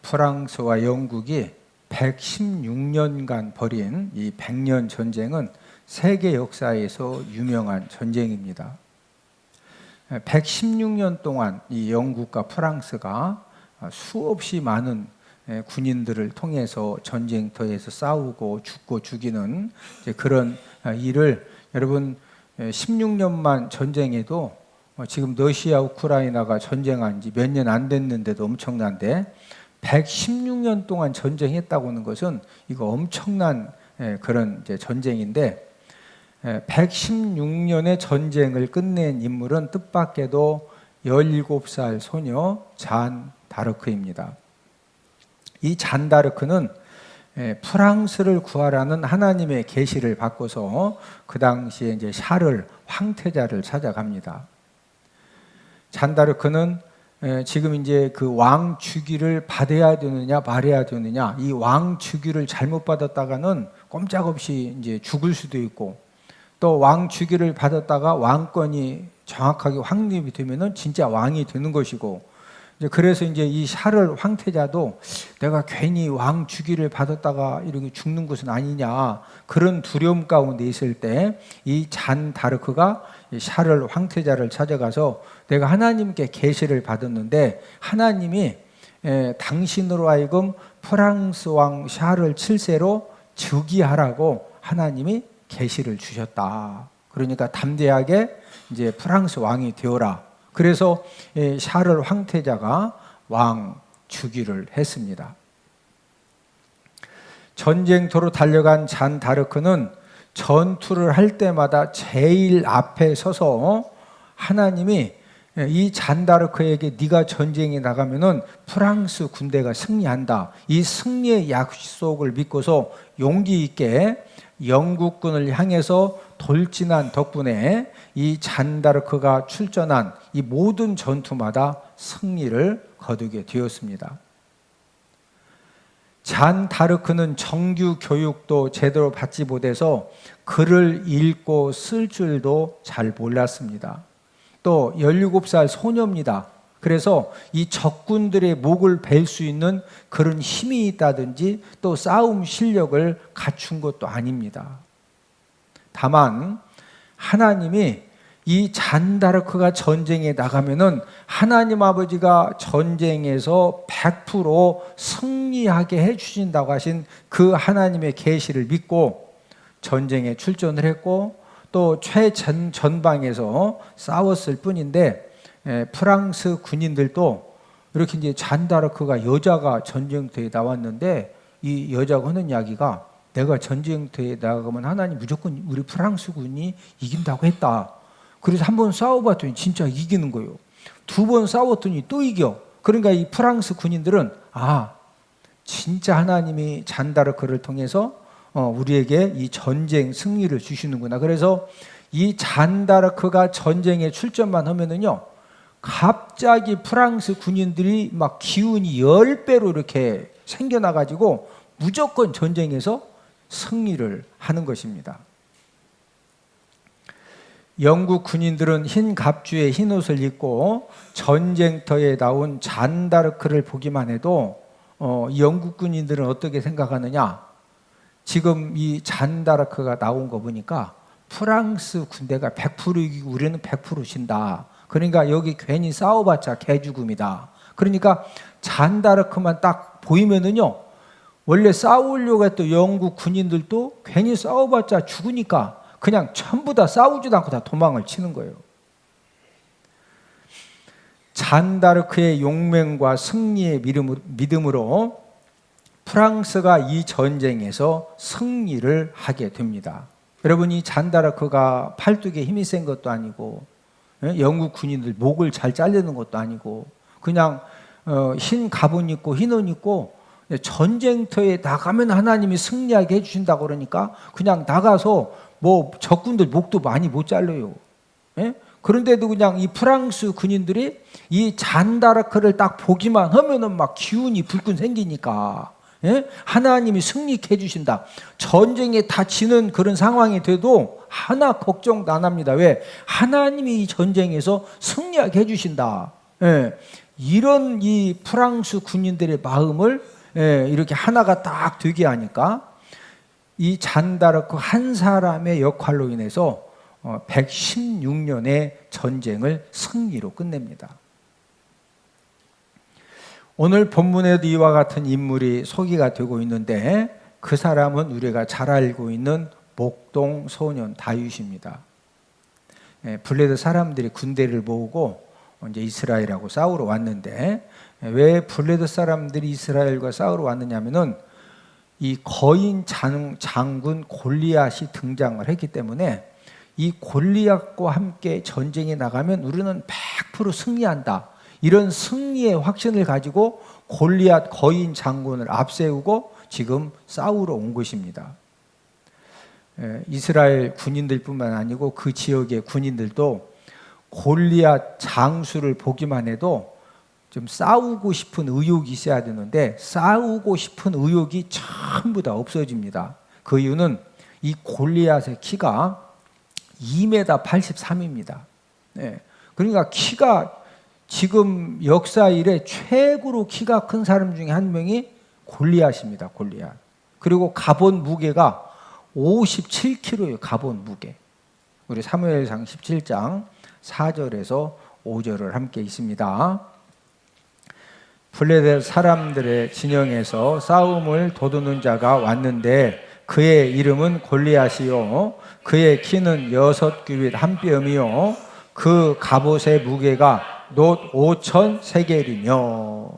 프랑스와 영국이 116년간 벌인 이 100년 전쟁은 세계 역사에서 유명한 전쟁입니다. 116년 동안 이 영국과 프랑스가 수없이 많은 군인들을 통해서 전쟁터에서 싸우고 죽고 죽이는 그런 일을 여러분 16년만 전쟁에도 지금 러시아 우크라이나가 전쟁한 지 몇 년 안 됐는데도 엄청난데 116년 동안 전쟁했다고 하는 것은 이거 엄청난 그런 전쟁인데 116년의 전쟁을 끝낸 인물은 뜻밖에도 17살 소녀 잔 다르크입니다. 이 잔 다르크는 프랑스를 구하라는 하나님의 계시를 받고서 그 당시에 이제 샤를 황태자를 찾아갑니다. 잔 다르크는 지금 이제 그 왕 주기를 받아야 되느냐 말아야 되느냐, 이 왕 주기를 잘못 받았다가는 꼼짝없이 이제 죽을 수도 있고, 또 왕 주기를 받았다가 왕권이 정확하게 확립이 되면은 진짜 왕이 되는 것이고, 그래서 이제 이 샤를 황태자도 내가 괜히 왕 주기를 받았다가 이렇게 죽는 것은 아니냐, 그런 두려움 가운데 있을 때 이 잔 다르크가 샤를 황태자를 찾아가서 내가 하나님께 계시를 받았는데 하나님이 당신으로 하여금 프랑스 왕 샤를 7세로 즉위하라고 하나님이 계시를 주셨다. 그러니까 담대하게 이제 프랑스 왕이 되어라. 그래서 샤를 황태자가 왕 즉위를 했습니다. 전쟁터로 달려간 잔 다르크는 전투를 할 때마다 제일 앞에 서서 하나님이 이 잔 다르크에게 네가 전쟁에 나가면은 프랑스 군대가 승리한다, 이 승리의 약속을 믿고서 용기 있게 영국군을 향해서 돌진한 덕분에 이 잔 다르크가 출전한 이 모든 전투마다 승리를 거두게 되었습니다. 잔 다르크는 정규 교육도 제대로 받지 못해서 글을 읽고 쓸 줄도 잘 몰랐습니다. 또 17살 소녀입니다. 그래서 이 적군들의 목을 벨 수 있는 그런 힘이 있다든지 또 싸움 실력을 갖춘 것도 아닙니다. 다만 하나님이 이 잔 다르크가 전쟁에 나가면은 하나님 아버지가 전쟁에서 100% 승리하게 해주신다고 하신 그 하나님의 계시를 믿고 전쟁에 출전을 했고, 또 최전방에서 싸웠을 뿐인데 프랑스 군인들도 이렇게 이제 잔 다르크가 여자가 전쟁터에 나왔는데 이 여자가 하는 이야기가 내가 전쟁터에 나가면 하나님 무조건 우리 프랑스 군이 이긴다고 했다. 그래서 한 번 싸워봤더니 진짜 이기는 거예요. 두 번 싸웠더니 또 이겨. 그러니까 이 프랑스 군인들은 진짜 하나님이 잔 다르크를 통해서 우리에게 이 전쟁 승리를 주시는구나. 그래서 이 잔 다르크가 전쟁에 출전만 하면은요, 갑자기 프랑스 군인들이 막 기운이 10배로 이렇게 생겨나가지고 무조건 전쟁에서 승리를 하는 것입니다. 영국 군인들은 흰 갑주에 흰 옷을 입고 전쟁터에 나온 잔 다르크를 보기만 해도 영국 군인들은 어떻게 생각하느냐, 지금 이 잔 다르크가 나온 거 보니까 프랑스 군대가 100% 이기고 우리는 100% 진다. 그러니까 여기 괜히 싸워봤자 개죽음이다. 그러니까 잔 다르크만 딱 보이면은요, 원래 싸우려고 했던 영국 군인들도 괜히 싸워봤자 죽으니까 그냥 전부 다 싸우지도 않고 다 도망을 치는 거예요. 잔 다르크의 용맹과 승리의 믿음으로 프랑스가 이 전쟁에서 승리를 하게 됩니다. 여러분, 이 잔 다르크가 팔뚝에 힘이 센 것도 아니고 영국 군인들 목을 잘 자르는 것도 아니고 그냥 흰 가분 입고 흰 옷 입고 전쟁터에 나가면 하나님이 승리하게 해주신다고 그러니까 그냥 나가서 뭐 적군들 목도 많이 못 잘라요. 그런데도 그냥 이 프랑스 군인들이 이 잔 다르크를 딱 보기만 하면은 막 기운이 불끈 생기니까 하나님이 승리케 해주신다. 전쟁에 다 지는 그런 상황이 돼도 하나 걱정도 안 합니다. 왜? 하나님이 이 전쟁에서 승리하게 해주신다. 예, 이런 이 프랑스 군인들의 마음을 이렇게 하나가 딱 되게 하니까 이 잔다르크 한 사람의 역할로 인해서 116년의 전쟁을 승리로 끝냅니다. 오늘 본문에도 이와 같은 인물이 소개가 되고 있는데 그 사람은 우리가 잘 알고 있는 목동 소년 다윗입니다. 블레드 사람들이 군대를 모으고 이제 이스라엘하고 싸우러 왔는데 왜 블레드 사람들이 이스라엘과 싸우러 왔느냐면은 이 거인 장군 골리앗이 등장을 했기 때문에 이 골리앗과 함께 전쟁에 나가면 우리는 100% 승리한다. 이런 승리의 확신을 가지고 골리앗 거인 장군을 앞세우고 지금 싸우러 온 것입니다. 이스라엘 군인들뿐만 아니고 그 지역의 군인들도 골리앗 장수를 보기만 해도 좀 싸우고 싶은 의욕이 있어야 되는데 싸우고 싶은 의욕이 전부 다 없어집니다. 그 이유는 이 골리앗의 키가 2m 83입니다. 그러니까 키가 지금 역사 이래 최고로 키가 큰 사람 중에 한 명이 골리앗입니다. 골리앗. 그리고 갑옷 무게가 57kg예요. 갑옷 무게. 우리 사무엘상 17장 4절에서 5절을 함께 있습니다. 블레셋 사람들의 진영에서 싸움을 도두는 자가 왔는데 그의 이름은 골리앗이요 그의 키는 6규빗 한 뼘이요 그 갑옷의 무게가 놋 5천 세겔이며.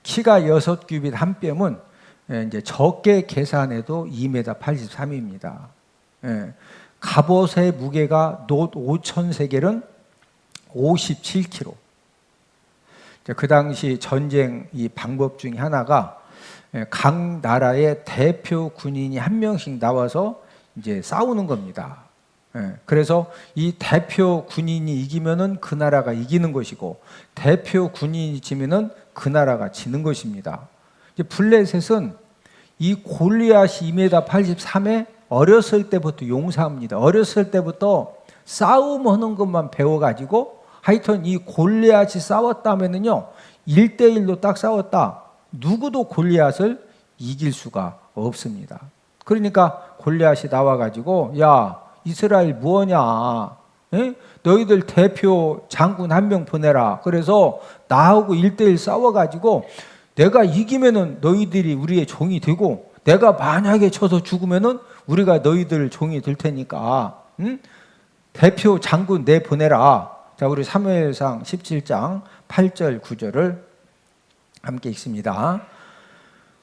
키가 6규빗 한 뼘은 이제 적게 계산해도 2m 83입니다. 갑옷의 무게가 놋 5천 세겔은 57kg. 그 당시 전쟁 이 방법 중에 하나가 각 나라의 대표 군인이 한 명씩 나와서 이제 싸우는 겁니다. 그래서 이 대표 군인이 이기면은 그 나라가 이기는 것이고 대표 군인이 지면은 그 나라가 지는 것입니다. 블레셋은 이 골리앗이 2m 83에 어렸을 때부터 용사입니다. 어렸을 때부터 싸움하는 것만 배워가지고 하여튼 이 골리앗이 싸웠다면은요 1대1로 딱 싸웠다. 누구도 골리앗을 이길 수가 없습니다. 그러니까 골리앗이 나와가지고 야 이스라엘 뭐하냐? 너희들 대표 장군 한 명 보내라. 그래서 나하고 1대1 싸워가지고 내가 이기면은 너희들이 우리의 종이 되고 내가 만약에 져서 죽으면은 우리가 너희들 종이 될 테니까 대표 장군 내 보내라. 자, 우리 사무엘상 17장 8절 9절을 함께 읽습니다.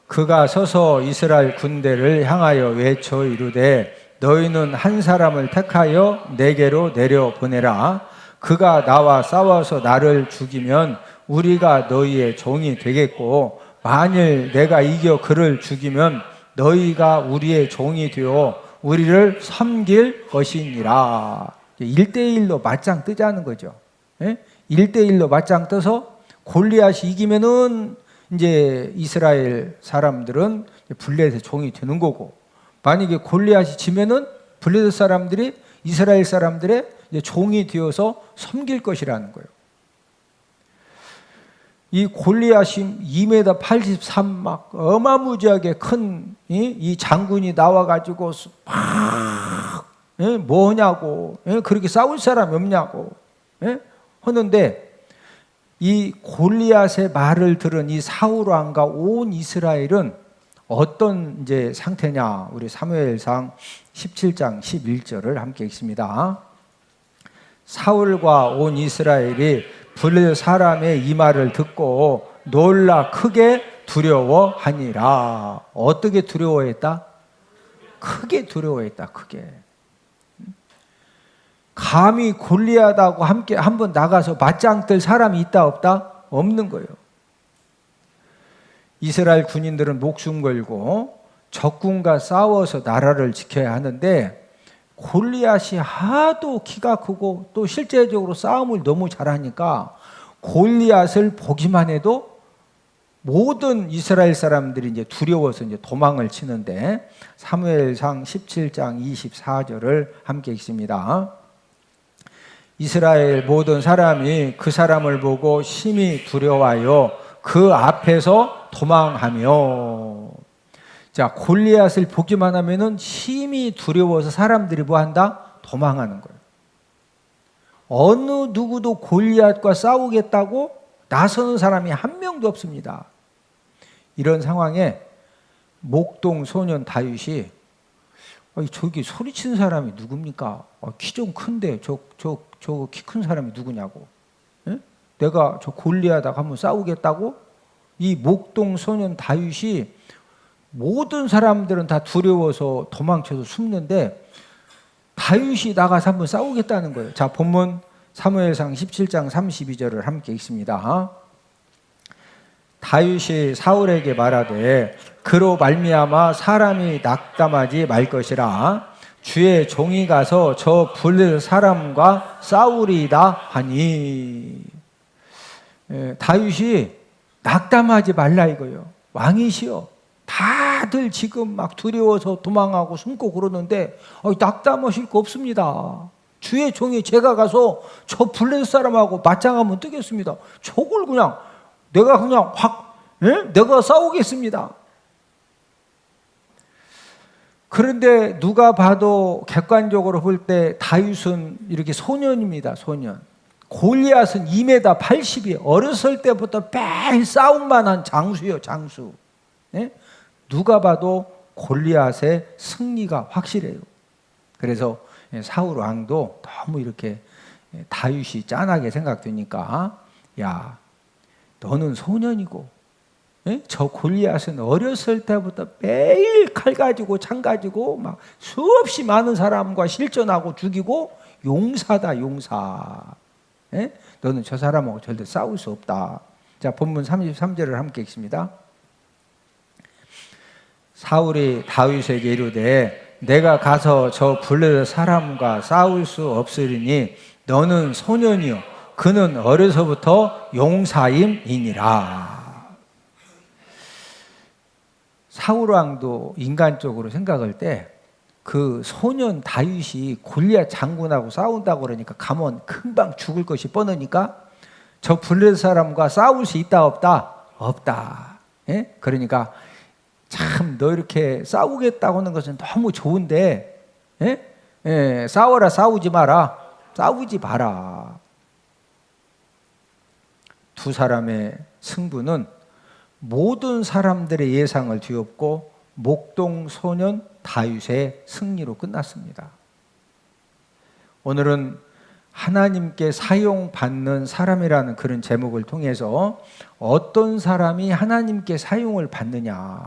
그가 서서 이스라엘 군대를 향하여 외쳐 이르되 너희는 한 사람을 택하여 내게로 내려 보내라. 그가 나와 싸워서 나를 죽이면 우리가 너희의 종이 되겠고 만일 내가 이겨 그를 죽이면 너희가 우리의 종이 되어 우리를 섬길 것이니라. 1대1로 맞짱 뜨자는 거죠. 1대1로 맞짱 떠서 골리앗이 이기면은 이제 이스라엘 사람들은 블레셋의 종이 되는 거고 만약에 골리앗이 지면은 블레셋 사람들이 이스라엘 사람들의 종이 되어서 섬길 것이라는 거예요. 이 골리앗이 2m 83 막 어마무지하게 큰 이 장군이 나와가지고 막 뭐냐고 그렇게 싸울 사람이 없냐고 하는데 이 골리앗의 말을 들은 이 사울 왕과 온 이스라엘은 어떤 이제 상태냐? 우리 사무엘상 17장 11절을 함께 읽습니다. 사울과 온 이스라엘이 블레셋 사람의 이 말을 듣고 놀라 크게 두려워하니라. 어떻게 두려워했다? 크게 두려워했다. 크게. 감히 골리앗하고 함께 한번 나가서 맞짱 뜰 사람이 있다 없다? 없는 거예요. 이스라엘 군인들은 목숨 걸고 적군과 싸워서 나라를 지켜야 하는데 골리앗이 하도 키가 크고 또 실제적으로 싸움을 너무 잘하니까 골리앗을 보기만 해도 모든 이스라엘 사람들이 이제 두려워서 이제 도망을 치는데 사무엘상 17장 24절을 함께 읽습니다. 이스라엘 모든 사람이 그 사람을 보고 심히 두려워하여 그 앞에서 도망하며. 자, 골리앗을 보기만 하면은 심히 두려워서 사람들이 뭐 한다? 도망하는 거예요. 어느 누구도 골리앗과 싸우겠다고 나서는 사람이 한 명도 없습니다. 이런 상황에 목동 소년 다윗이 저기 소리치는 사람이 누굽니까? 키 좀 큰데 저 키 큰 사람이 누구냐고. 예? 내가 저 골리앗하고 한번 싸우겠다고? 이 목동 소년 다윗이 모든 사람들은 다 두려워서 도망쳐서 숨는데 다윗이 나가서 한번 싸우겠다는 거예요. 자, 본문 사무엘상 17장 32절을 함께 읽습니다. 다윗이 사울에게 말하되 그로 말미암아 사람이 낙담하지 말 것이라 주의 종이 가서 저 불릴 사람과 싸우리이다 하니. 다윗이 낙담하지 말라 이거요. 왕이시여. 다들 지금 막 두려워서 도망하고 숨고 그러는데 낙담하실 거 없습니다. 주의 종이 제가 가서 저 블레셋 사람하고 맞짱하면 뜨겠습니다. 저걸 그냥 내가 그냥 확 내가 싸우겠습니다. 그런데 누가 봐도 객관적으로 볼 때 다윗은 이렇게 소년입니다. 소년. 골리앗은 2m 80이에요. 어렸을 때부터 매일 싸움만 한 장수예요. 장수. 누가 봐도 골리앗의 승리가 확실해요. 그래서 사울 왕도 너무 이렇게 다윗이 짠하게 생각되니까 야, 너는 소년이고 저 골리앗은 어렸을 때부터 매일 칼 가지고 창 가지고 막 수없이 많은 사람과 실전하고 죽이고 용사다 용사. 너는 저 사람하고 절대 싸울 수 없다. 자, 본문 33절을 함께 읽습니다. 사울이 다윗에게 이르되 내가 가서 저 블레셋 사람과 싸울 수 없으리니 너는 소년이요 그는 어려서부터 용사임이니라. 사울 왕도 인간적으로 생각할 때 그 소년 다윗이 골리앗 장군하고 싸운다고 그러니까 가면 금방 죽을 것이 뻔하니까 저 블레셋 사람과 싸울 수 있다 없다? 없다. 그러니까 참 너 이렇게 싸우겠다고 하는 것은 너무 좋은데 싸워라 싸우지 마라 싸우지 마라. 두 사람의 승부는 모든 사람들의 예상을 뒤엎고 목동 소년 다윗의 승리로 끝났습니다. 오늘은 하나님께 사용받는 사람이라는 그런 제목을 통해서 어떤 사람이 하나님께 사용을 받느냐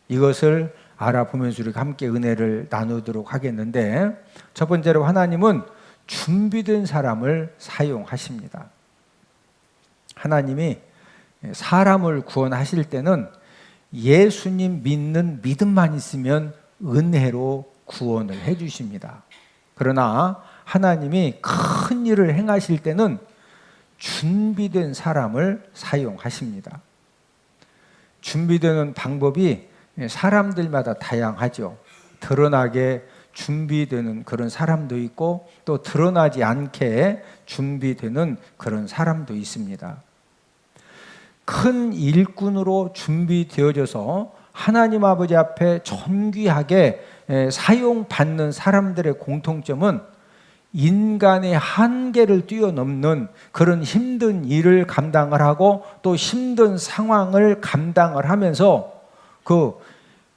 이것을 알아보면서 우리가 함께 은혜를 나누도록 하겠는데, 첫 번째로 하나님은 준비된 사람을 사용하십니다. 하나님이 사람을 구원하실 때는 예수님 믿는 믿음만 있으면 은혜로 구원을 해 주십니다. 그러나 하나님이 큰 일을 행하실 때는 준비된 사람을 사용하십니다. 준비되는 방법이 사람들마다 다양하죠. 드러나게 준비되는 그런 사람도 있고 또 드러나지 않게 준비되는 그런 사람도 있습니다. 큰 일꾼으로 준비되어져서 하나님 아버지 앞에 존귀하게 사용받는 사람들의 공통점은 인간의 한계를 뛰어넘는 그런 힘든 일을 감당을 하고 또 힘든 상황을 감당을 하면서 그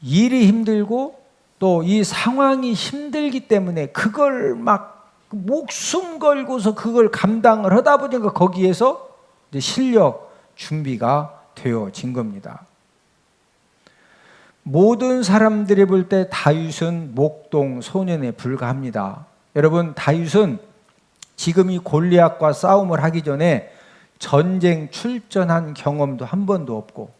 일이 힘들고 또 이 상황이 힘들기 때문에 그걸 막 목숨 걸고서 그걸 감당을 하다 보니까 거기에서 이제 실력 준비가 되어진 겁니다. 모든 사람들이 볼 때 다윗은 목동 소년에 불과합니다. 여러분, 다윗은 지금 이 골리앗과 싸움을 하기 전에 전쟁 출전한 경험도 한 번도 없고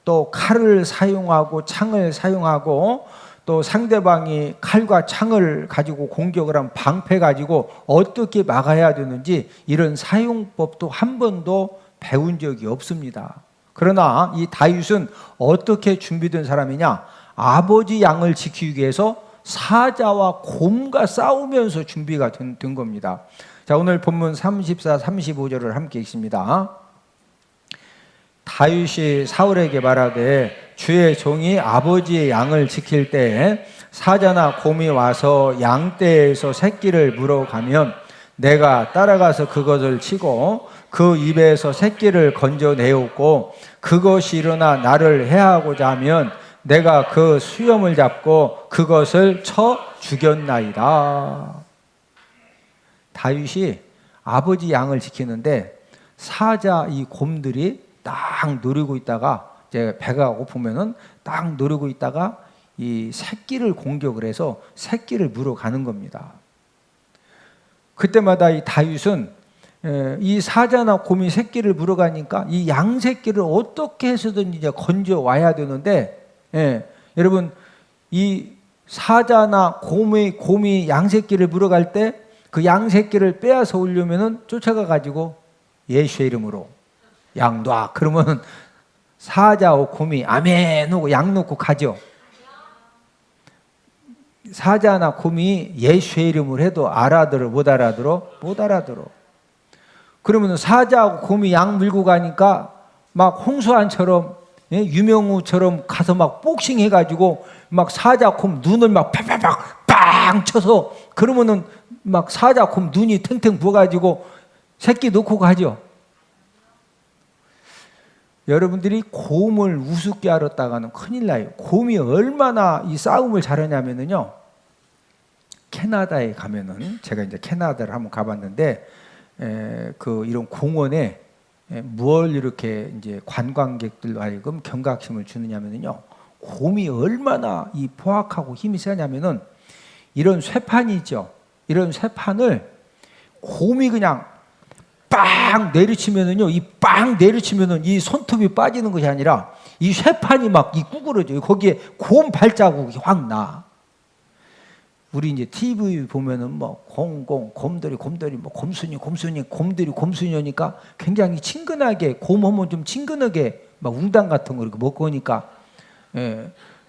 또 칼을 사용하고 창을 사용하고 또 상대방이 칼과 창을 가지고 공격을 하면 방패 가지고 어떻게 막아야 되는지 이런 사용법도 한 번도 배운 적이 없습니다. 그러나 이 다윗은 어떻게 준비된 사람이냐? 아버지 양을 지키기 위해서 사자와 곰과 싸우면서 준비가 된 겁니다. 자, 오늘 본문 34, 35절을 함께 읽습니다. 다윗이 사울에게 말하되 주의 종이 아버지의 양을 지킬 때에 사자나 곰이 와서 양떼에서 새끼를 물어가면 내가 따라가서 그것을 치고 그 입에서 새끼를 건져내었고 그것이 일어나 나를 해하고자 하면 내가 그 수염을 잡고 그것을 쳐 죽였나이다. 다윗이 아버지 양을 지키는데 사자 이 곰들이 딱 노리고 있다가 이제 배가 고프면은 딱 노리고 있다가 이 새끼를 공격을 해서 새끼를 물어가는 겁니다. 그때마다 이 다윗은 이 사자나 곰이 새끼를 물어가니까 이 양 새끼를 어떻게 해서든 이제 건져 와야 되는데, 여러분 이 사자나 곰이 양 새끼를 물어갈 때 그 양 새끼를 빼앗아 오려면은 쫓아가 가지고 예수의 이름으로 양 놔. 그러면 사자와 곰이 아멘 하고 양 놓고 가죠. 사자나 곰이 예수의 이름을 해도 알아들어 못 알아들어? 못 알아들어. 그러면 사자하고 곰이 양 물고 가니까 막 홍수환처럼 유명우처럼 가서 막 복싱 해가지고 막 사자 곰 눈을 막 팍팍팍 빵 쳐서 그러면은 막 사자 곰 눈이 탱탱 부어가지고 새끼 놓고 가죠. 여러분들이 곰을 우습게 알았다가는 큰일 나요. 곰이 얼마나 이 싸움을 잘하냐면요. 캐나다에 가면은 제가 이제 캐나다를 한번 가봤는데 이런 공원에 뭘 이렇게 이제 관광객들로 하여금 경각심을 주느냐면요. 곰이 얼마나 이 포악하고 힘이 세냐면은 이런 쇠판이 있죠. 이런 쇠판을 곰이 그냥 빵 내리치면은요, 이 빵 내리치면은 이 손톱이 빠지는 것이 아니라 이 쇠판이 막 이 구부러져요. 거기에 곰 발자국이 확 나. 우리 이제 TV 보면은 뭐 곰돌이 뭐 곰순이 곰들이 곰순이니까 굉장히 친근하게 곰하면 좀 친근하게 막 웅당 같은 거 이렇게 먹고 오니까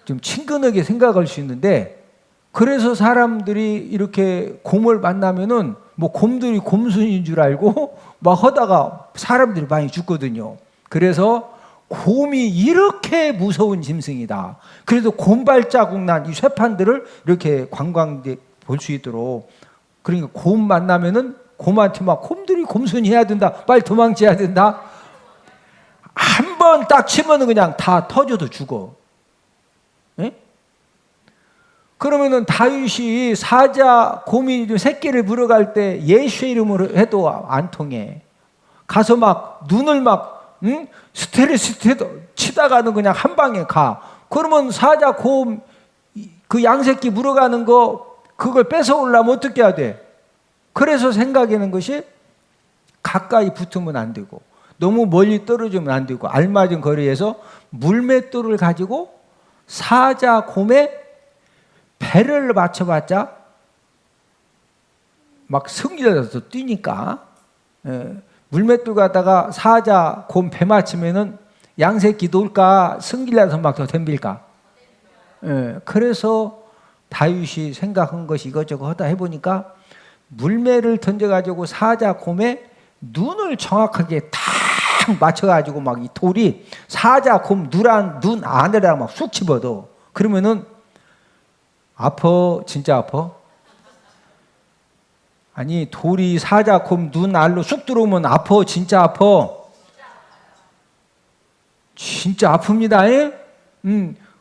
좀 친근하게 생각할 수 있는데 그래서 사람들이 이렇게 곰을 만나면은 뭐 곰들이 곰순이인 줄 알고 막 하다가 사람들이 많이 죽거든요. 그래서 곰이 이렇게 무서운 짐승이다. 그래서 곰 발자국 난 이 쇠판들을 이렇게 관광객 볼 수 있도록 그러니까 곰 만나면은 곰한테 막 곰들이 곰순이 해야 된다. 빨리 도망쳐야 된다. 한 번 딱 치면은 그냥 다 터져도 죽어. 에? 그러면은 다윗이 사자 곰이 새끼를 물어갈 때 예수의 이름으로 해도 안 통해. 가서 막 눈을 막 스트레스 치다가는 그냥 한 방에 가. 그러면 사자 곰 그 양새끼 물어가는 거 그걸 뺏어오려면 어떻게 해야 돼? 그래서 생각하는 것이 가까이 붙으면 안 되고 너무 멀리 떨어지면 안 되고 알맞은 거리에서 물맷돌을 가지고 사자 곰의 배를 맞춰봤자 막 승질나서 뛰니까 물맷돌 가다가 사자 곰 배 맞추면은 양새끼 놀까 승질나서 막 더 덤빌까. 그래서 다윗이 생각한 것이 이것저것 하다 해보니까 물매를 던져가지고 사자 곰의 눈을 정확하게 탁 맞춰가지고 막 이 돌이 사자 곰 눈 안에다가 막 쑥 집어도 그러면은 아파 진짜 아파? 아니 돌이 사자 곰 눈 알로 쑥 들어오면 아파 진짜 아파? 진짜 아픕니다.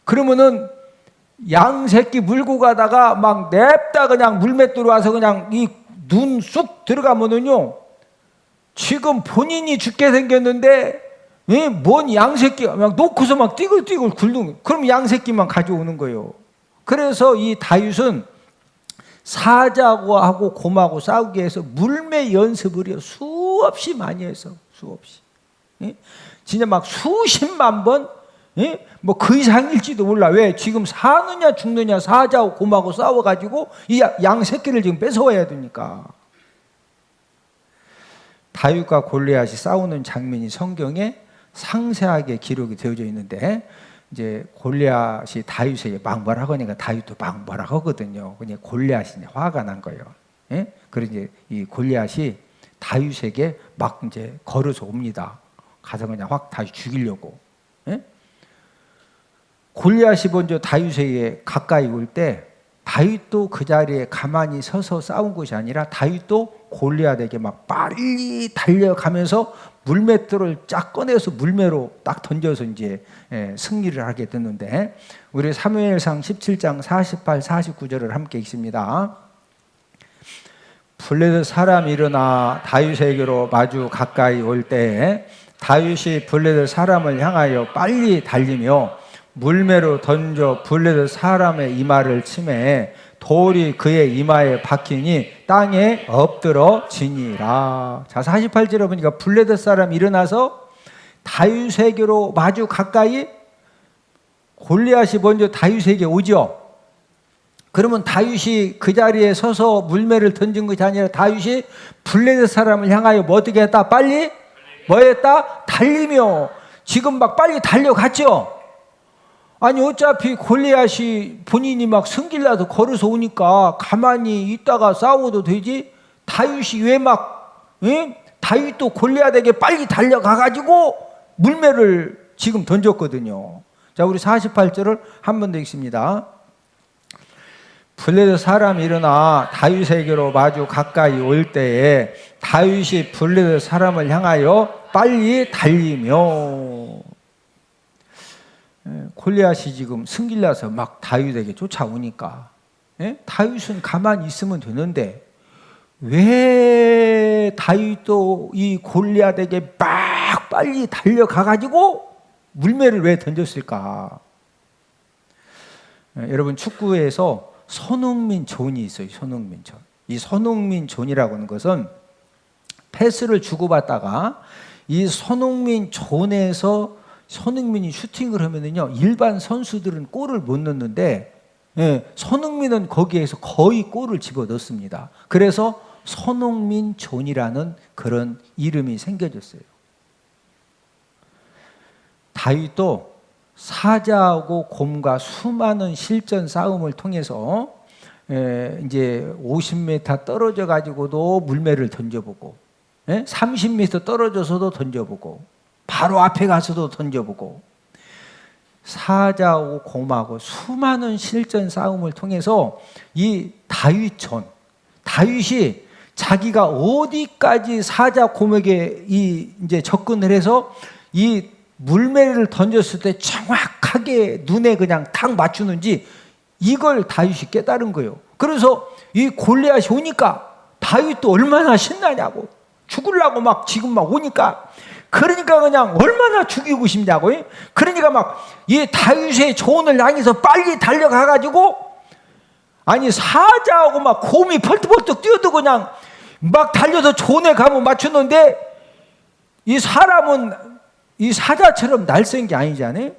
그러면은 양 새끼 물고 가다가 막 냅다 그냥 물맷돌 와서 그냥 이 눈 쑥 들어가면은요 지금 본인이 죽게 생겼는데 뭔 양 새끼 막 놓고서 막 띠글띠글 굴르는 그럼 양 새끼만 가져오는 거예요. 그래서 이 다윗은 사자하고 곰하고 싸우기 위해서 물매 연습을 수없이 많이 해서 수없이 진짜 막 수십만 번 뭐 그 이상일지도 몰라. 왜? 지금 사느냐 죽느냐 사자하고 곰하고 싸워가지고 이 양 새끼를 지금 뺏어와야 되니까. 다윗과 골리앗이 싸우는 장면이 성경에 상세하게 기록이 되어져 있는데 이제 골리앗이 다윗에게 막 뭐라 하니까 다윗도 막 뭐라 하거든요. 그냥 골리앗이 화가 난 거예요. 예? 그래서 이제 이 골리앗이 다윗에게 막 이제 걸어서 옵니다. 가서 그냥 확 다윗 죽이려고. 예? 골리앗이 먼저 다윗에게 가까이 올 때 다윗도 그 자리에 가만히 서서 싸운 것이 아니라 다윗도 골리앗에게 막 빨리 달려가면서 물맷돌을 쫙 꺼내서 물매로 딱 던져서 이제 승리를 하게 됐는데, 우리 사무엘상 17장 48, 49절을 함께 읽습니다. 블레셋 사람이 일어나 다윗에게로 마주 가까이 올 때에 다윗이 블레셋 사람을 향하여 빨리 달리며 물매로 던져 블레셋 사람의 이마를 치매 돌이 그의 이마에 박히니 땅에 엎드러지니라. 자, 48절에 보니까 블레셋 사람이 일어나서 다윗에게로 마주 가까이, 골리앗이 먼저 다윗에게 오죠. 그러면 다윗이 그 자리에 서서 물매를 던진 것이 아니라 다윗이 블레셋 사람을 향하여 뭐 어떻게 했다? 빨리 뭐 했다? 달리며 지금 막 빨리 달려갔죠. 아니 어차피 골리앗이 본인이 막 승질나서 걸어서 오니까 가만히 있다가 싸워도 되지, 다윗이 왜 막 다윗도 골리앗에게 빨리 달려가가지고 물매를 지금 던졌거든요. 자, 우리 48절을 한 번 더 읽습니다. 블레셋 사람이 일어나 다윗에게로 마주 가까이 올 때에 다윗이 블레셋 사람을 향하여 빨리 달리며, 골리앗이 지금 승질나서 막 다윗에게 쫓아오니까 다윗은 가만히 있으면 되는데 왜 다윗도 이 골리앗에게 막 빨리 달려가가지고 물매를 왜 던졌을까? 여러분, 축구에서 손흥민 존이 있어요. 손흥민 존. 이 손흥민 존이라고 하는 것은 패스를 주고받다가 이 손흥민 존에서 손흥민이 슈팅을 하면은요, 일반 선수들은 골을 못 넣는데 손흥민은 거기에서 거의 골을 집어 넣습니다. 그래서 손흥민 존이라는 그런 이름이 생겨졌어요. 다윗도 사자하고 곰과 수많은 실전 싸움을 통해서 이제 50m 떨어져 가지고도 물매를 던져보고, 30m 떨어져서도 던져보고, 바로 앞에 가서도 던져보고, 사자하고 곰하고 수많은 실전 싸움을 통해서 이 다윗이 자기가 어디까지 사자 곰에게 이제 접근을 해서 이 물매를 던졌을 때 정확하게 눈에 그냥 탁 맞추는지 이걸 다윗이 깨달은 거예요. 그래서 이 골리앗이 오니까 다윗도 얼마나 신나냐고, 죽으려고 막 지금 막 오니까, 그러니까 그냥 얼마나 죽이고 싶냐고. 그러니까 막 이 다윗의 조언을 향해서 빨리 달려가가지고, 아니 사자하고 막 곰이 펄떡펄떡 뛰어도 그냥 막 달려서 조언에 가면 맞추는데, 이 사람은 이 사자처럼 날쌘 게 아니잖아요.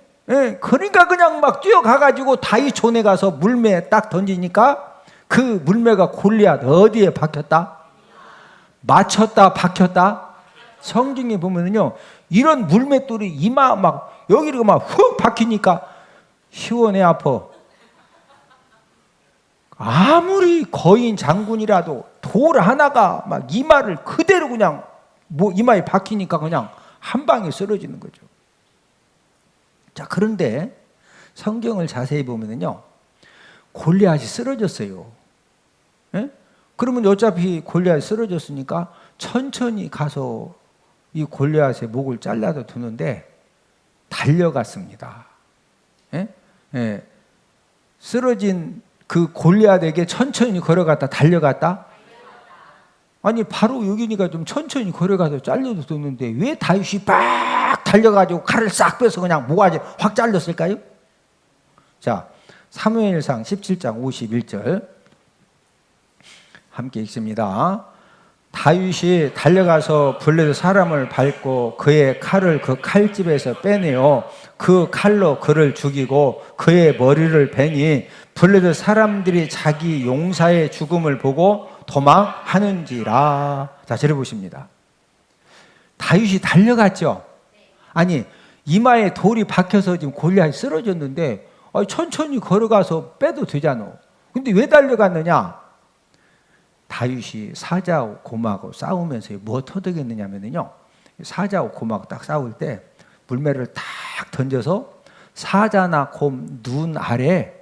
그러니까 그냥 막 뛰어가가지고 다윗 존에 가서 물매에 딱 던지니까 그 물매가 골리앗 어디에 박혔다? 맞췄다, 박혔다? 성경에 보면은요, 이런 물맷돌이 이마 막 여기를 막 훅 박히니까 시원해, 아파. 아무리 거인 장군이라도 돌 하나가 막 이마를 그대로 그냥 뭐 이마에 박히니까 그냥 한 방에 쓰러지는 거죠. 자, 그런데 성경을 자세히 보면은요, 골리앗이 쓰러졌어요. 그러면 어차피 골리앗이 쓰러졌으니까 천천히 가서 이 골리앗의 목을 잘라서 두는데 달려갔습니다. 쓰러진 그 골리앗에게 천천히 걸어갔다 달려갔다? 아니 바로 여기니까 좀 천천히 걸어가서 잘려도 두는데 왜 다윗이 막 달려가지고 칼을 싹 빼서 그냥 모가지 확 잘렸을까요? 자, 사무엘상 17장 51절 함께 읽습니다. 다윗이 달려가서 블레셋 사람을 밟고 그의 칼을 그 칼집에서 빼내어 그 칼로 그를 죽이고 그의 머리를 베니 블레셋 사람들이 자기 용사의 죽음을 보고 도망하는지라. 자, 저를 보십니다. 다윗이 달려갔죠. 아니 이마에 돌이 박혀서 지금 골리앗이 쓰러졌는데 천천히 걸어가서 빼도 되잖아. 근데 왜 달려갔느냐? 다윗이 사자하고 곰하고 싸우면서 뭐 터득했느냐면요, 사자하고 곰하고 딱 싸울 때 물매를 딱 던져서 사자나 곰 눈 아래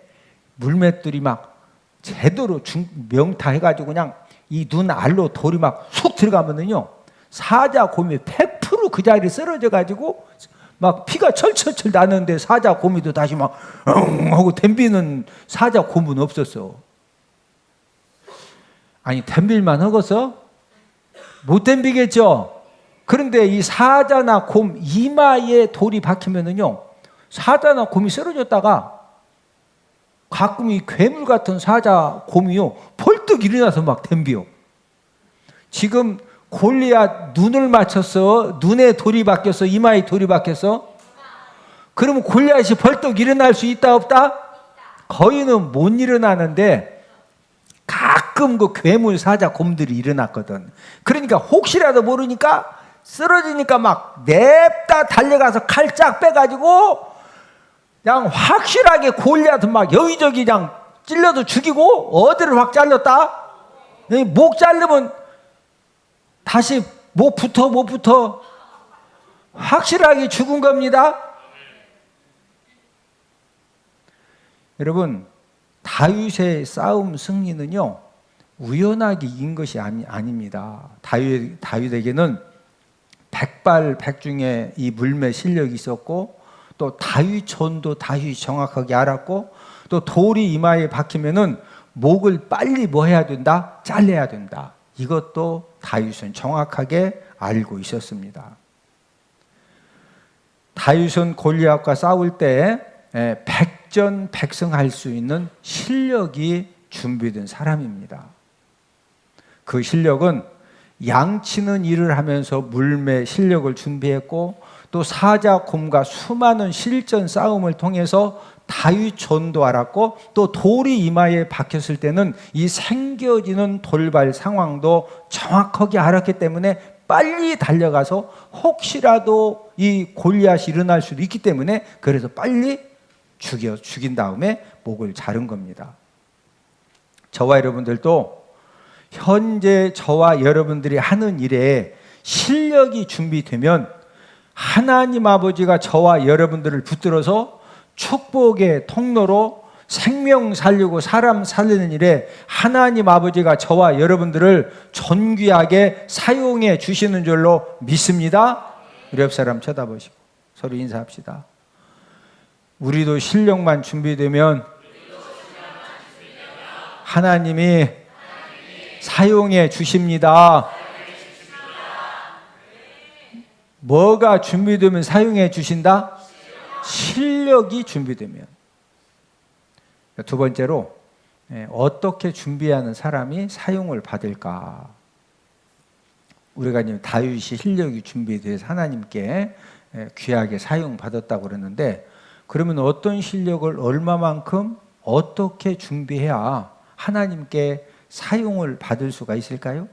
물맷들이 막 제대로 명타해가지고 그냥 이 눈 알로 돌이 막 쑥 들어가면은요, 사자 곰이 100% 그 자리에 쓰러져가지고 막 피가 철철철 나는데 사자 곰이도 다시 막 하고 덤비는 사자 곰은 없었어. 아니 덤빌만 하겠어? 못 덤비겠죠? 그런데 이 사자나 곰 이마에 돌이 박히면은요, 사자나 곰이 쓰러졌다가 가끔 이 괴물 같은 사자 곰이요 펄떡 일어나서 막 덤비요. 지금 골리앗 눈을 맞췄어. 눈에 돌이 박혔어. 이마에 돌이 박혔어. 그러면 골리앗이 벌떡 일어날 수 있다 없다? 거의는 못 일어나는데 가끔 그 괴물 사자 곰들이 일어났거든. 그러니까 혹시라도 모르니까 쓰러지니까 막 냅다 달려가서 칼 쫙 빼가지고 그냥 확실하게 골리앗 막 여기저기 그냥 찔러도 죽이고, 어디를 확 잘렸다? 목 자르면 다시 못 붙어 확실하게 죽은 겁니다. 여러분, 다윗의 싸움 승리는요 우연하게 이긴 것이 아닙니다. 다윗에게는 백발백중의 이 물매 실력이 있었고, 또 다윗 전도 다윗이 정확하게 알았고, 또 돌이 이마에 박히면은 목을 빨리 뭐 해야 된다? 잘라야 된다. 이것도 다윗은 정확하게 알고 있었습니다. 다윗은 골리앗과 싸울 때 백전백승할 수 있는 실력이 준비된 사람입니다. 그 실력은 양치는 일을 하면서 물매 실력을 준비했고, 또 사자 곰과 수많은 실전 싸움을 통해서 다윗 전도 알았고, 또 돌이 이마에 박혔을 때는 이 생겨지는 돌발 상황도 정확하게 알았기 때문에 빨리 달려가서 혹시라도 이 골리앗이 일어날 수도 있기 때문에 그래서 빨리 죽인 다음에 목을 자른 겁니다. 저와 여러분들도 현재 저와 여러분들이 하는 일에 실력이 준비되면 하나님 아버지가 저와 여러분들을 붙들어서 축복의 통로로 생명 살리고 사람 살리는 일에 하나님 아버지가 저와 여러분들을 존귀하게 사용해 주시는 줄로 믿습니다. 우리 옆 사람 쳐다보시고 서로 인사합시다. 우리도 실력만 준비되면 하나님이 사용해 주십니다. 뭐가 준비되면 사용해 주신다? 실력이 준비되면. 두 번째로, 어떻게 준비하는 사람이 사용을 받을까? 우리가 이제 다윗이 실력이 준비돼서 하나님께 귀하게 사용받았다고 그러는데, 그러면 어떤 실력을 얼마만큼 어떻게 준비해야 하나님께 사용을 받을 수가 있을까요?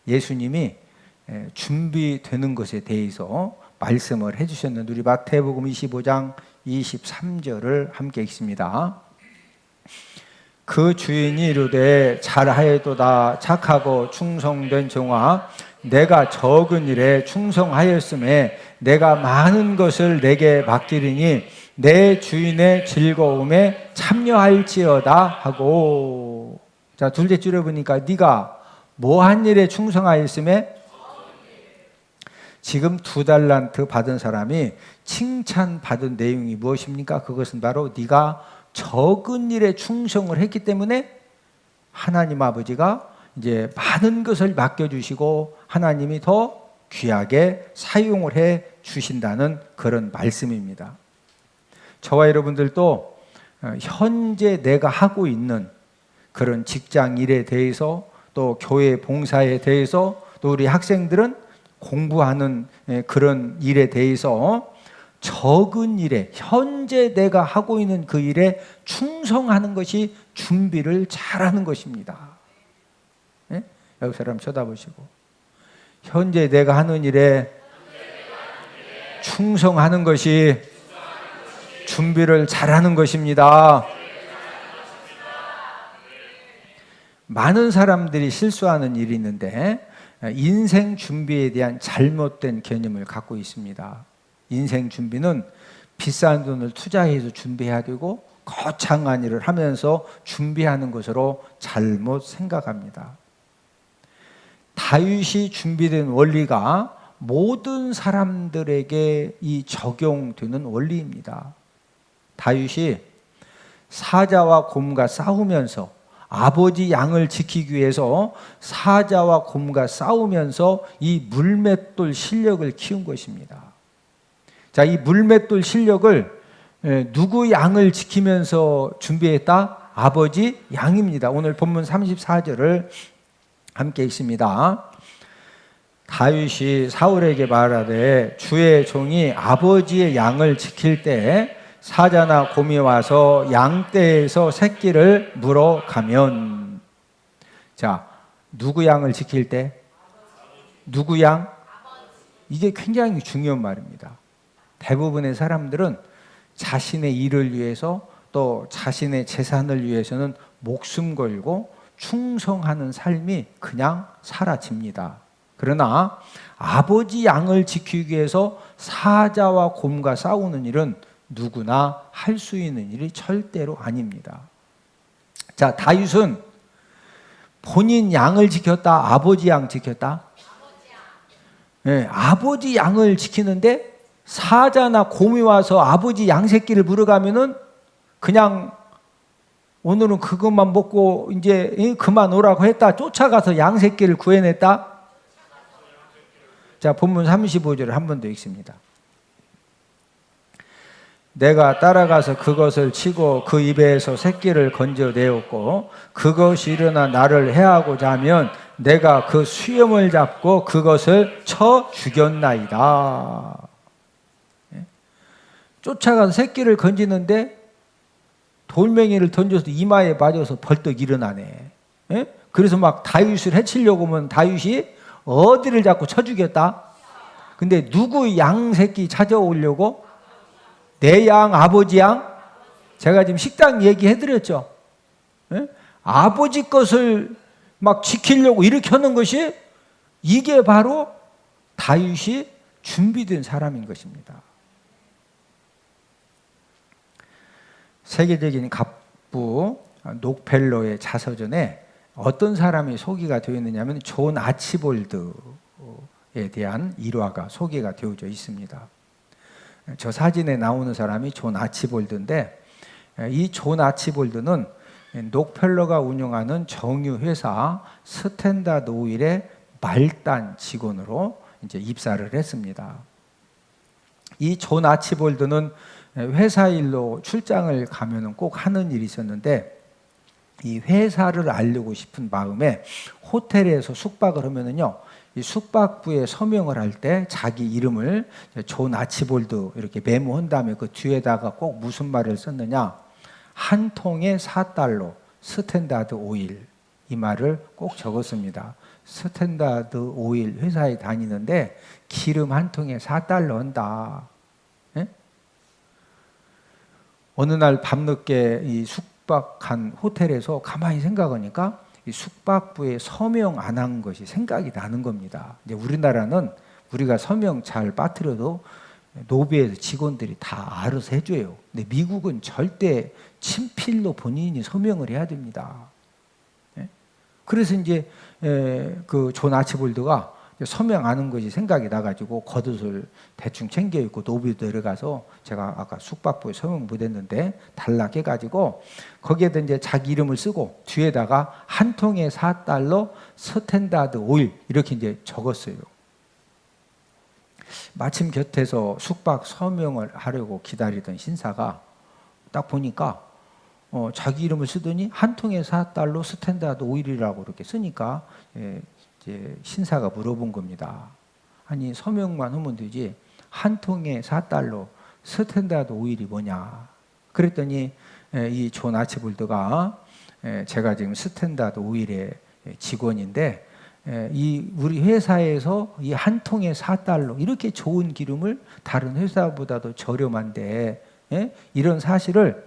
예수님이 준비되는 것에 대해서 말씀을 해주셨는데, 우리 마태복음 25장 23절을 함께 읽습니다. 그 주인이 이르되 잘하였도다 착하고 충성된 종아, 내가 적은 일에 충성하였음에 내가 많은 것을 내게 맡기리니 내 주인의 즐거움에 참여할지어다 하고. 자, 둘째 줄에 보니까 네가 뭐 한 일에 충성하였음에, 지금 2달란트 받은 사람이 칭찬받은 내용이 무엇입니까? 그것은 바로 네가 적은 일에 충성을 했기 때문에 하나님 아버지가 이제 많은 것을 맡겨주시고 하나님이 더 귀하게 사용을 해 주신다는 그런 말씀입니다. 저와 여러분들도 현재 내가 하고 있는 그런 직장 일에 대해서, 또 교회 봉사에 대해서, 또 우리 학생들은 공부하는 그런 일에 대해서 적은 일에, 현재 내가 하고 있는 그 일에 충성하는 것이 준비를 잘하는 것입니다. 네? 옆 사람 쳐다보시고, 현재 내가 하는 일에 충성하는 것이 준비를 잘하는 것입니다. 많은 사람들이 실수하는 일이 있는데 인생 준비에 대한 잘못된 개념을 갖고 있습니다. 인생 준비는 비싼 돈을 투자해서 준비해야 되고 거창한 일을 하면서 준비하는 것으로 잘못 생각합니다. 다윗이 준비된 원리가 모든 사람들에게 이 적용되는 원리입니다. 다윗이 사자와 곰과 싸우면서 아버지 양을 지키기 위해서 사자와 곰과 싸우면서 이 물맷돌 실력을 키운 것입니다. 자, 이 물맷돌 실력을 누구 양을 지키면서 준비했다? 아버지 양입니다. 오늘 본문 34절을 함께 읽습니다. 다윗이 사울에게 말하되 주의 종이 아버지의 양을 지킬 때 사자나 곰이 와서 양떼에서 새끼를 물어가면, 자, 누구 양을 지킬 때? 누구 양? 이게 굉장히 중요한 말입니다. 대부분의 사람들은 자신의 일을 위해서 또 자신의 재산을 위해서는 목숨 걸고 충성하는 삶이 그냥 사라집니다. 그러나 아버지 양을 지키기 위해서 사자와 곰과 싸우는 일은 누구나 할 수 있는 일이 절대로 아닙니다. 자, 다윗은 본인 양을 지켰다, 아버지 양 지켰다? 네, 아버지 양을 지키는데 사자나 곰이 와서 아버지 양 새끼를 물어가면은 그냥 오늘은 그것만 먹고 이제 그만 오라고 했다, 쫓아가서 양 새끼를 구해냈다. 자, 본문 35절을 한 번 더 읽습니다. 내가 따라가서 그것을 치고 그 입에서 새끼를 건져내었고 그것이 일어나 나를 해하고자 하면 내가 그 수염을 잡고 그것을 쳐 죽였나이다. 쫓아가서 새끼를 건지는데 돌멩이를 던져서 이마에 맞아서 벌떡 일어나네. 그래서 막 다윗을 해치려고 하면 다윗이 어디를 자꾸 쳐 죽였다? 근데 누구 양 새끼 찾아오려고? 내 양, 아버지 양? 제가 지금 식당 얘기해드렸죠. 아버지 것을 막 지키려고 이렇게 하는 것이, 이게 바로 다윗이 준비된 사람인 것입니다. 세계적인 갑부 록펠러의 자서전에 어떤 사람이 소개가 되어 있느냐 하면 존 아치볼드에 대한 일화가 소개가 되어져 있습니다. 저 사진에 나오는 사람이 존 아치볼드인데, 이 존 아치볼드는 록펠러가 운영하는 정유회사 스탠다드 오일의 말단 직원으로 이제 입사를 했습니다. 이 존 아치볼드는 회사 일로 출장을 가면은 꼭 하는 일이 있었는데, 이 회사를 알리고 싶은 마음에 호텔에서 숙박을 하면은요, 이 숙박부에 서명을 할 때 자기 이름을 존 아치볼드 이렇게 메모한 다음에 그 뒤에다가 꼭 무슨 말을 썼느냐, 한 통에 $4 스탠다드 오일, 이 말을 꼭 적었습니다. 스탠다드 오일 회사에 다니는데 기름 한 통에 $4 한다. 예? 어느 날 밤늦게 이 숙박한 호텔에서 가만히 생각하니까 이 숙박부에 서명 안 한 것이 생각이 나는 겁니다. 이제 우리나라는 우리가 서명 잘 빠뜨려도 노비에서 직원들이 다 알아서 해줘요. 근데 미국은 절대 친필로 본인이 서명을 해야 됩니다. 그래서 이제 그 존 아치볼드가 서명 안 한 것이 생각이 나가지고 겉옷을 대충 챙겨 입고 노비도 내려가서, 제가 아까 숙박부에 서명 못했는데 단락해가지고 거기에다 이제 자기 이름을 쓰고 뒤에다가 한 통에 $4 스탠다드 오일 이렇게 이제 적었어요. 마침 곁에서 숙박 서명을 하려고 기다리던 신사가 딱 보니까 자기 이름을 쓰더니 한 통에 $4 스탠다드 오일이라고 이렇게 쓰니까 이제 신사가 물어본 겁니다. 아니, 서명만 하면 되지 한 통에 $4 스탠다드 오일이 뭐냐? 그랬더니 이 존 아치볼드가 제가 지금 스탠다드 오일의 직원인데 이 우리 회사에서 이 한 통에 4달러 이렇게 좋은 기름을 다른 회사보다도 저렴한데 이런 사실을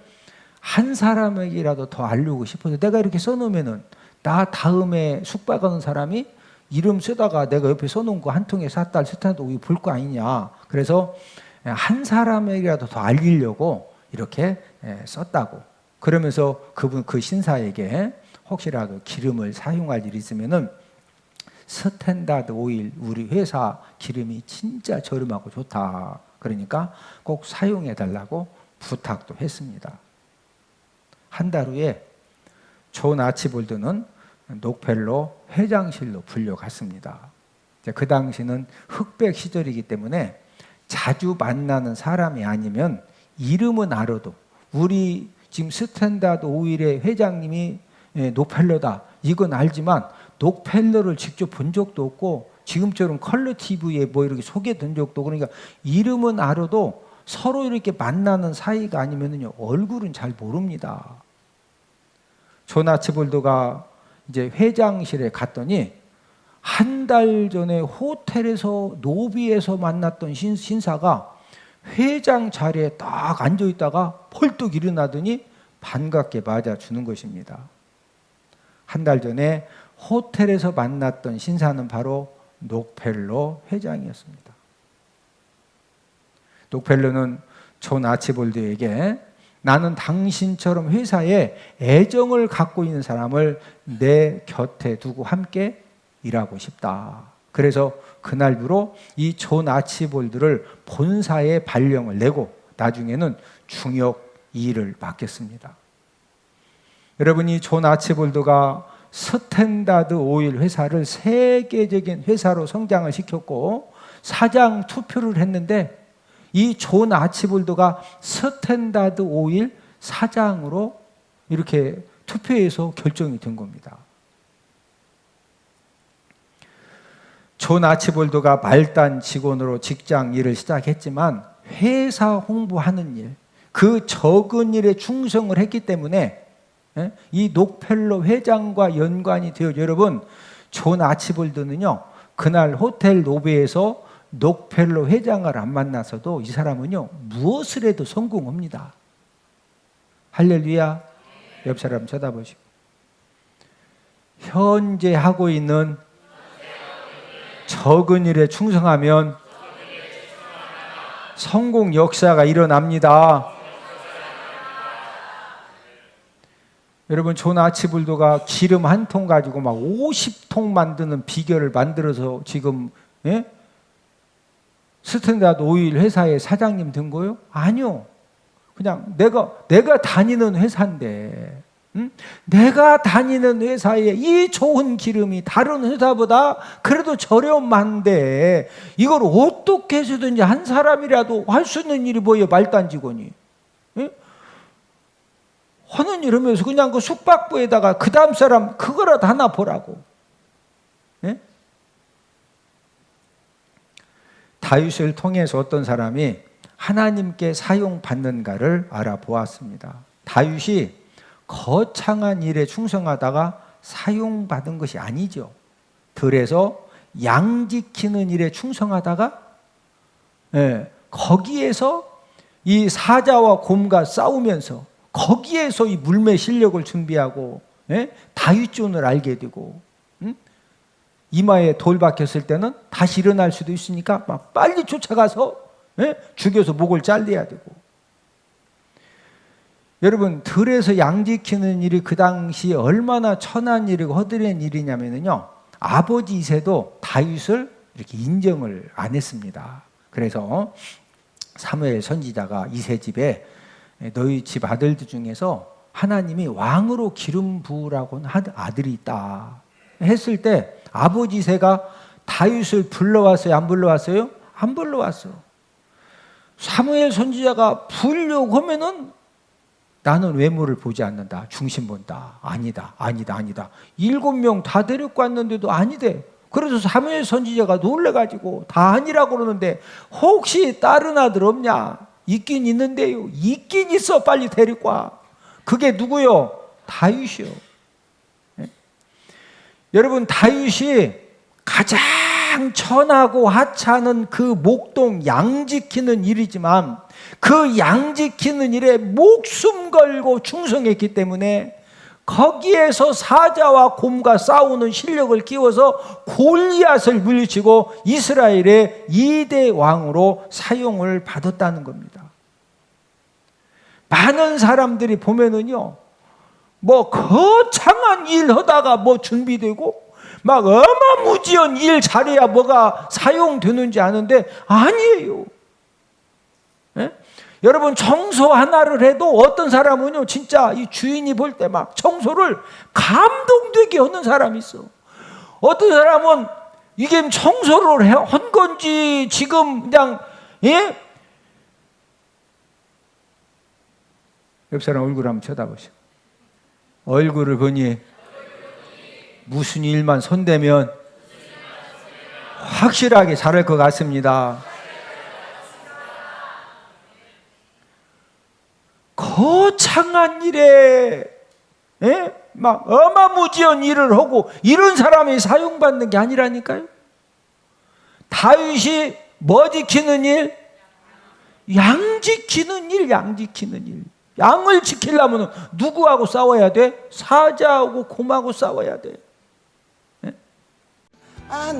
한 사람에게라도 더 알리고 싶어서 내가 이렇게 써놓으면은 나 다음에 숙박하는 사람이 이름 쓰다가 내가 옆에 써놓은 거 한 통에 4달러 스탠드 오일 볼 거 아니냐. 그래서 한 사람에게라도 더 알리려고 이렇게 썼다고. 그러면서 그 신사에게 혹시라도 기름을 사용할 일이 있으면은 스탠다드 오일 우리 회사 기름이 진짜 저렴하고 좋다. 그러니까 꼭 사용해 달라고 부탁도 했습니다. 한 달 후에 존 아치볼드는 녹펠로 회장실로 불려갔습니다. 그 당시는 흑백 시절이기 때문에 자주 만나는 사람이 아니면 이름은 알아도 우리 지금 스탠다드 오일의 회장님이 녹펠러다 이건 알지만 녹펠러를 직접 본 적도 없고 지금처럼 컬러 TV에 뭐 이렇게 소개된 적도, 그러니까 이름은 알아도 서로 이렇게 만나는 사이가 아니면요 얼굴은 잘 모릅니다. 존 아치볼드가 이제 회장실에 갔더니 한 달 전에 호텔에서 노비에서 만났던 신사가 회장 자리에 딱 앉아 있다가 펄떡 일어나더니 반갑게 맞아주는 것입니다. 한 달 전에 호텔에서 만났던 신사는 바로 녹펠러 회장이었습니다. 녹펠러는 존 아치볼드에게 나는 당신처럼 회사에 애정을 갖고 있는 사람을 내 곁에 두고 함께 일하고 싶다. 그래서 그날부로 이 존 아치볼드를 본사에 발령을 내고 나중에는 중역 일을 맡겼습니다. 여러분이 존 아치볼드가 스탠다드 오일 회사를 세계적인 회사로 성장을 시켰고 사장 투표를 했는데 이 존 아치볼드가 스탠다드 오일 사장으로 이렇게 투표해서 결정이 된 겁니다. 존 아치볼드가 말단 직원으로 직장 일을 시작했지만 회사 홍보하는 일, 그 적은 일에 충성을 했기 때문에 이 녹펠러 회장과 연관이 되어, 여러분 존 아치볼드는요 그날 호텔 로비에서 녹펠러 회장을 안 만나서도 이 사람은요 무엇을 해도 성공합니다. 할렐루야. 옆 사람 쳐다보시고 현재 하고 있는 적은 일에 충성하면 성공 역사가 일어납니다. 여러분 존 아치볼드가 기름 한 통 가지고 막 50통 만드는 비결을 만들어서 지금 스탠다드 오일 회사의 사장님 된 거요? 아니요. 그냥 내가 다니는 회사인데, 내가 다니는 회사에 이 좋은 기름이 다른 회사보다 그래도 저렴한데 이걸 어떻게 해서든지 한 사람이라도 할 수 있는 일이 뭐예요? 말단 직원이. 하는 일 하면서 그냥 그 숙박부에다가 그 다음 사람 그거라도 하나 보라고. 다윗을 통해서 어떤 사람이 하나님께 사용받는가를 알아보았습니다. 다윗이 거창한 일에 충성하다가 사용받은 것이 아니죠. 들에서 양 지키는 일에 충성하다가 거기에서 이 사자와 곰과 싸우면서 거기에서 이 물매 실력을 준비하고 다윗존을 알게 되고 이마에 돌 박혔을 때는 다시 일어날 수도 있으니까 막 빨리 쫓아가서 죽여서 목을 잘라야 되고. 여러분 들에서 양 지키는 일이 그 당시 얼마나 천한 일이고 허드렛 일이냐면요 아버지 이새도 다윗을 이렇게 인정을 안 했습니다. 그래서 사무엘 선지자가 이새 집에 너희 집 아들들 중에서 하나님이 왕으로 기름 부으라고 한 아들이 있다 했을 때 아버지 이새가 다윗을 불러왔어요? 안 불러왔어요? 안 불러왔어. 사무엘 선지자가 부으려고 하면은 나는 외모를 보지 않는다. 중심 본다. 아니다. 7명 다 데리고 왔는데도 아니대. 그래서 사무엘 선지자가 놀래가지고 다 아니라고 그러는데 혹시 다른 아들 없냐? 있긴 있는데요. 있긴 있어. 빨리 데리고 와. 그게 누구요? 다윗이요. 여러분 다윗이 가장 천하고 하찮은 그 목동 양 지키는 일이지만 그 양 지키는 일에 목숨 걸고 충성했기 때문에 거기에서 사자와 곰과 싸우는 실력을 키워서 골리앗을 물리치고 이스라엘의 2대 왕으로 사용을 받았다는 겁니다. 많은 사람들이 보면은요, 뭐 거창한 일 하다가 뭐 준비되고 막 어마무지한 일 잘해야 뭐가 사용되는지 아는데 아니에요. 예? 여러분, 청소 하나를 해도 어떤 사람은요 진짜 이 주인이 볼 때 막 청소를 감동되게 하는 사람이 있어. 어떤 사람은 이게 청소를 한 건지 지금 그냥 옆 사람 얼굴 한번 쳐다보시오. 얼굴을 보니 무슨 일만 손대면 확실하게 잘할 것 같습니다. 거창한 일에 막 어마무지한 일을 하고 이런 사람이 사용받는 게 아니라니까요. 다윗이 뭐 지키는 일? 양 지키는 일, 양 지키는 일. 양을 지키려면 누구하고 싸워야 돼? 사자하고 곰하고 싸워야 돼.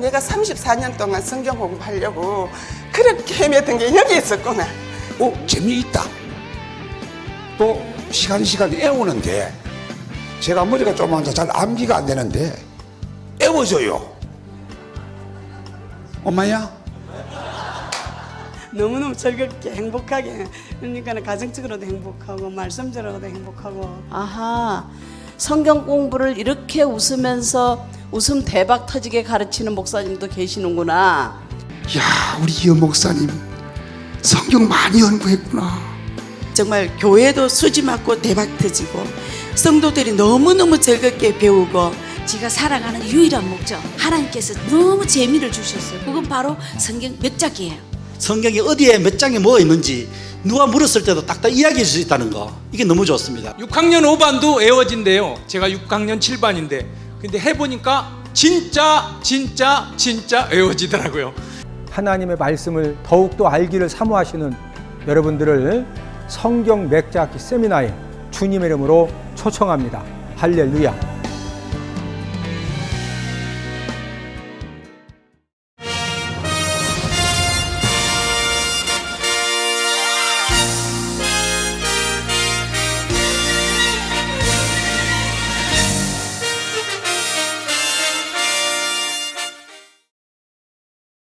내가 34년 동안 성경 공부하려고 그렇게 헤맸던 게 여기 있었구나. 재미있다. 또 시간 애우는데 제가 머리가 조그만서 잘 암기가 안 되는데 애워져요. 엄마야? 너무너무 즐겁게 행복하게, 그러니까 가정적으로도 행복하고 말씀적으로도 행복하고. 아하, 성경 공부를 이렇게 웃으면서 웃음 대박 터지게 가르치는 목사님도 계시는구나. 야, 우리 이호 목사님 성경 많이 연구했구나. 정말 교회도 수지 맞고 대박 터지고 성도들이 너무너무 즐겁게 배우고 제가 살아가는 유일한 목적, 하나님께서 너무 재미를 주셨어요. 그건 바로 성경 몇 장이에요. 성경이 어디에 몇 장에 뭐가 있는지 누가 물었을 때도 딱딱 이야기해 줄 수 있다는 거, 이게 너무 좋습니다. 6학년 5반도 애워진대요. 제가 6학년 7반인데 근데 해보니까 진짜 애워지더라고요. 하나님의 말씀을 더욱더 알기를 사모하시는 여러분들을 성경 맥자기 세미나에 주님의 이름으로 초청합니다. 할렐루야.